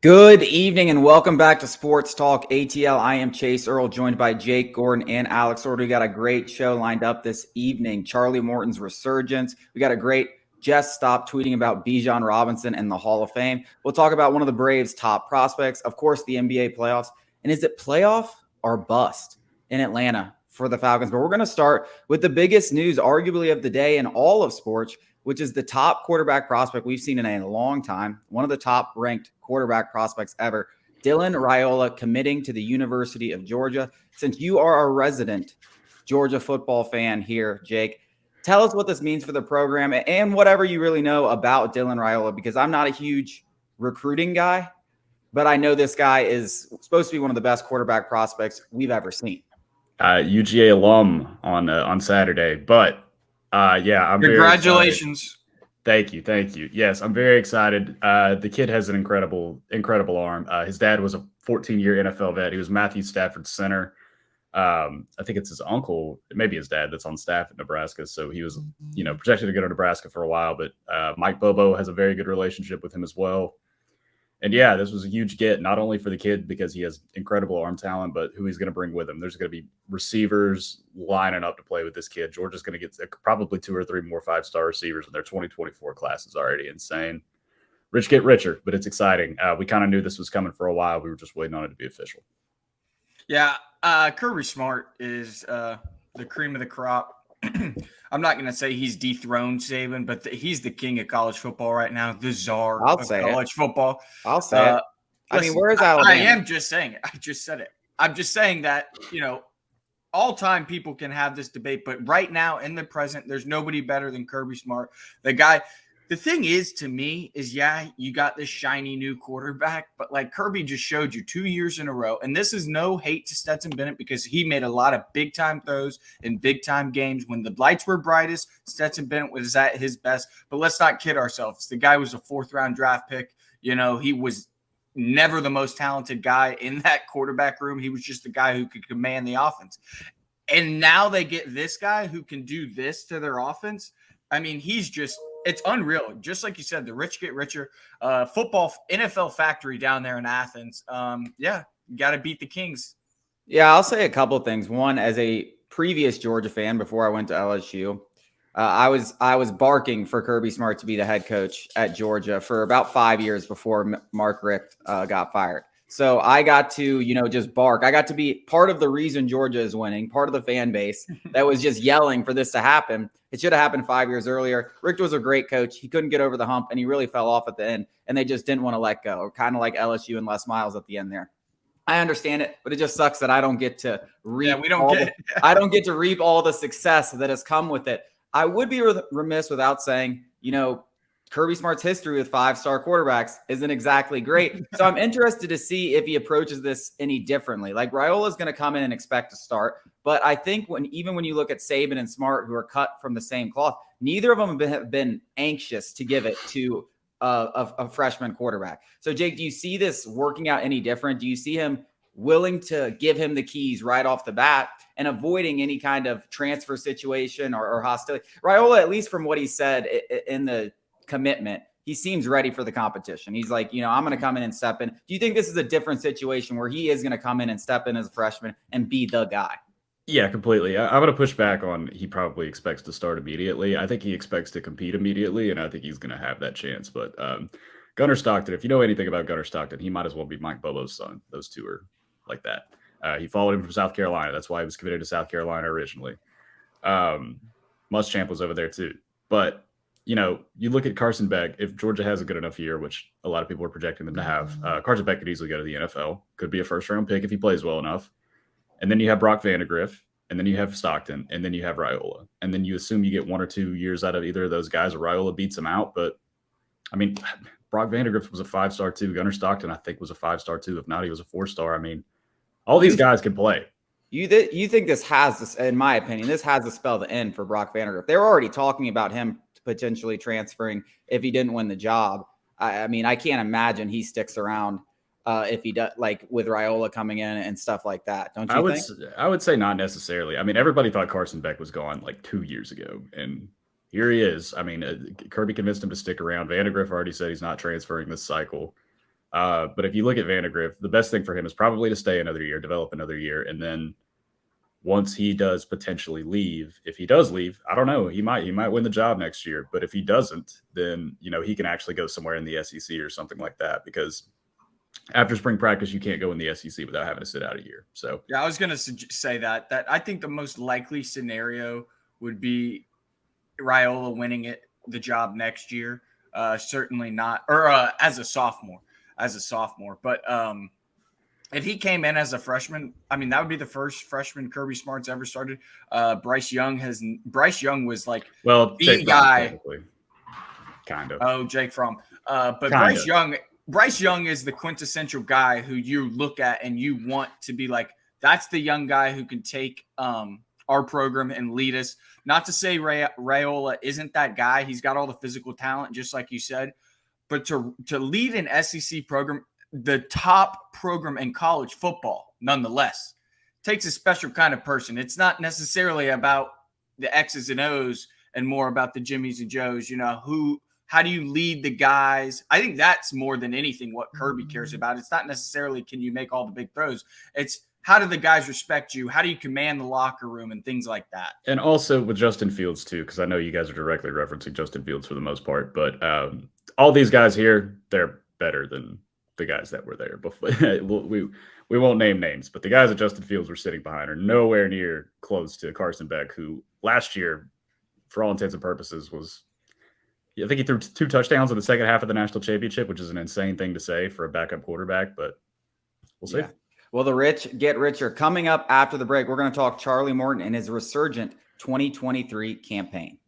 Good evening and welcome back to Sports Talk ATL. I am Chase Earl, joined by Jake Gordon and Alex Order. We got a great show lined up this evening. Charlie Morton's resurgence. We got a great Just Stop tweeting about Bijan Robinson and the Hall of Fame. We'll talk about one of the Braves' top prospects, of course, the NBA playoffs. And is it playoff or bust in Atlanta for the Falcons? But we're going to start with the biggest news, arguably, of the day in all of sports, which is the top quarterback prospect we've seen in a long time, one of the top ranked quarterback prospects ever, Dylan Raiola, committing to the University of Georgia. Since you are a resident Georgia football fan here, Jake, tell us what this means for the program and whatever you really know about Dylan Raiola, because I'm not a huge recruiting guy, but I know this guy is supposed to be one of the best quarterback prospects we've ever seen. UGA alum on Saturday, but yeah, I'm Congratulations. Thank you. Yes, I'm very excited. The kid has an incredible arm. His dad was a 14-year NFL vet. He was Matthew Stafford's center. I think it's his uncle, maybe his dad, that's on staff at Nebraska. So he was, projected to go to Nebraska for a while. But Mike Bobo has a very good relationship with him as well. And yeah, this was a huge get, not only for the kid because he has incredible arm talent, but who he's going to bring with him. There's going to be receivers lining up to play with this kid. Georgia's going to get probably 2 or 3 more 5-star receivers in their 2024 class. Is already insane. Rich get richer, but it's exciting. We kind of knew this was coming for a while. We were just waiting on it to be official. Yeah, Kirby Smart is the cream of the crop. I'm not going to say he's dethroned Saban, but he's the king of college football right now, the czar of college football. I'll say it. I mean, where is Alabama? I am just saying it. I just said it. I'm just saying that, all time people can have this debate, but right now in the present, there's nobody better than Kirby Smart. The thing is, to me, is you got this shiny new quarterback, but like Kirby just showed you 2 years in a row, and this is no hate to Stetson Bennett because he made a lot of big-time throws in big-time games. When the lights were brightest, Stetson Bennett was at his best, but let's not kid ourselves. The guy was a 4th-round draft pick. He was never the most talented guy in that quarterback room. He was just the guy who could command the offense. And now they get this guy who can do this to their offense. I mean, it's unreal. Just like you said, the rich get richer. Football, NFL factory down there in Athens. You got to beat the Kings. Yeah, I'll say a couple of things. One, as a previous Georgia fan before I went to LSU, I was barking for Kirby Smart to be the head coach at Georgia for about 5 years before Mark Richt got fired. So I got to, just bark. I got to be part of the reason Georgia is winning, part of the fan base that was just yelling for this to happen. It should have happened 5 years earlier. Richt was a great coach. He couldn't get over the hump, and he really fell off at the end, and they just didn't want to let go, kind of like LSU and Les Miles at the end there. I understand it, but it just sucks that I don't get to reap I don't get to reap all the success that has come with it. I would be remiss without saying, Kirby Smart's history with 5-star quarterbacks isn't exactly great. So I'm interested to see if he approaches this any differently. Like Raiola is going to come in and expect to start. But I think even when you look at Saban and Smart, who are cut from the same cloth, neither of them have been anxious to give it to a freshman quarterback. So Jake, do you see this working out any different? Do you see him willing to give him the keys right off the bat and avoiding any kind of transfer situation or hostility? Raiola, at least from what he said in the commitment, he seems ready for the competition. He's like, I'm going to come in and step in. Do you think this is a different situation where he is going to come in and step in as a freshman and be the guy? Yeah, completely. I'm going to push back on he probably expects to start immediately. I think he expects to compete immediately, and I think he's going to have that chance. But Gunnar Stockton, if you know anything about Gunnar Stockton, he might as well be Mike Bobo's son. Those two are like that. He followed him from South Carolina. That's why he was committed to South Carolina originally. Muschamp was over there too. But you look at Carson Beck, if Georgia has a good enough year, which a lot of people are projecting them to have, Carson Beck could easily go to the NFL, could be a 1st-round pick if he plays well enough. And then you have Brock Vandagriff, and then you have Stockton, and then you have Raiola. And then you assume you get 1 or 2 years out of either of those guys, or Raiola beats him out. But, I mean, Brock Vandagriff was a 5-star too. Gunnar Stockton, I think, was a 5-star too. If not, he was a 4-star. I mean, all these guys can play. You think this has, in my opinion, this has to spell the end for Brock Vandagriff. They're already talking about him potentially transferring if he didn't win the job. I mean, I can't imagine he sticks around if he does, like with Raiola coming in and stuff like that. Don't you think? I would say not necessarily. I mean, everybody thought Carson Beck was gone like 2 years ago, and here he is. I mean, Kirby convinced him to stick around. Vandagriff already said he's not transferring this cycle. But if you look at Vandegrift, the best thing for him is probably to stay another year, develop another year, and then once he does potentially leave, if he does leave, I don't know, he might win the job next year. But if he doesn't, then he can actually go somewhere in the SEC or something like that, because after spring practice, you can't go in the SEC without having to sit out a year. So yeah, I was going to say that I think the most likely scenario would be Raiola winning the job next year. Certainly not, or as a sophomore. But if he came in as a freshman, I mean, that would be the first freshman Kirby Smart's ever started. Bryce Young was like the Jake guy. Fromm, kind of. Oh, Jake Fromm. But Kinda. Bryce Young is the quintessential guy who you look at and you want to be like, that's the young guy who can take our program and lead us. Not to say Raiola isn't that guy. He's got all the physical talent, just like you said. But to lead an SEC program, the top program in college football, nonetheless, takes a special kind of person. It's not necessarily about the X's and O's and more about the Jimmies and Joes. How do you lead the guys? I think that's more than anything what Kirby cares about. It's not necessarily can you make all the big throws. It's how do the guys respect you? How do you command the locker room and things like that? And also with Justin Fields too, because I know you guys are directly referencing Justin Fields for the most part, but all these guys here, they're better than the guys that were there before. We won't name names, but the guys that Justin Fields were sitting behind are nowhere near close to Carson Beck, who last year, for all intents and purposes, was, I think he threw 2 touchdowns in the second half of the national championship, which is an insane thing to say for a backup quarterback, but we'll see. Yeah. Well, the rich get richer. Coming up after the break, we're going to talk Charlie Morton and his resurgent 2023 campaign.